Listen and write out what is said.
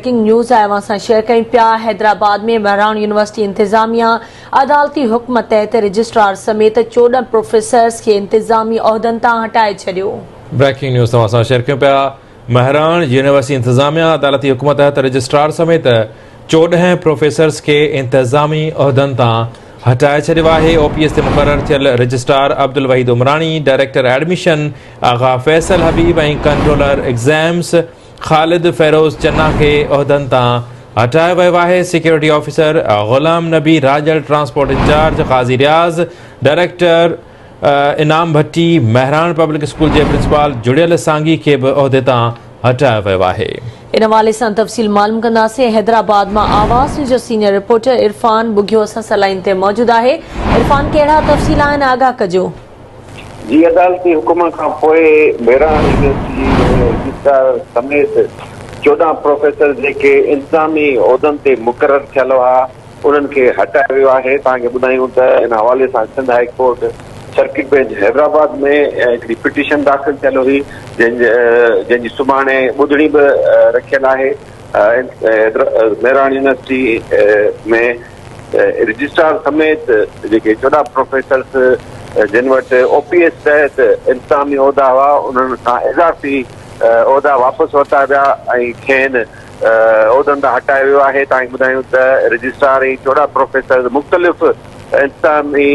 Breaking news आया असां share कयूं पिया। हैदराबाद में महरान यूनिवर्सिटी इंतज़ामिया अदालती हुक्म तहत रजिस्ट्रार समेत 14 प्रोफेसर्स के इंतज़ामी उहदनि तां हटाए छॾियो। ब्रेकिंग न्यूज़ तव्हां सां शेयर कयूं पिया। महरान यूनिवर्सिटी इंतज़ामिया अदालती हुक्म तहत रजिस्ट्रार समेत 14 प्रोफेसर्स के इंतज़ामी उहदनि तां हटाए छॾियो आहे। OPS ते मुक़ररु थियल registrar Abdul Wahid Umrani, director admission Agha Faisal Habib ऐं कंट्रोलर एग्ज़ाम्स ख़ालिद फ़ैरोज़ चन्ना के उहदनि तां हटायो वियो आहे। सिक्योरिटी ऑफिसर ग़ुलाम नबी राजल, ट्रांसपोर्ट इंचार्ज क़ाज़ी रियाज़, डायरेक्टर इनाम भट्टी, महरान पब्लिक स्कूल जे प्रिंसिपल जुड़ियल सांगी के बि उहदे तां हटायो वियो आहे। इन हवाले सां तफ़सील मालूम कंदासीं। हैदराबाद मां आवाज़ न्यूज़ जो सीनियर रिपोर्टर इरफान बुघियो असां सां लाइन ते मौजूद आहे। इरफान, कहिड़ा तफ़सील आहिनि, आगाह कजो। जी, अदालती हुकुम खां पोइ महरान यूनिवर्सिटी समेत 14 प्रोफेसर जेके इंतज़ामी उहदनि ते मुक़ररु थियल हुआ उन्हनि खे हटायो वियो आहे। तव्हांखे ॿुधायूं त इन हवाले सां Sindh high court circuit bench Hyderabad में हिकिड़ी पिटीशन दाख़िल थियल हुई जंहिंजी सुभाणे ॿुधणी बि रखियल आहे। महरान यूनिवर्सिटी में रजिस्ट्रार समेत जेके 14 प्रोफेसर्स जिन वटि OPS तहत इंतज़ामी उहिदा हुआ उन्हनि खां इज़ाफ़ी उहिदा वापसि वरिता विया ऐं खेनि उहिदनि तां हटायो वियो आहे। तव्हांखे ॿुधायूं त रजिस्ट्रार ऐं 14 प्रोफेसर मुख़्तलिफ़ इंतज़ामी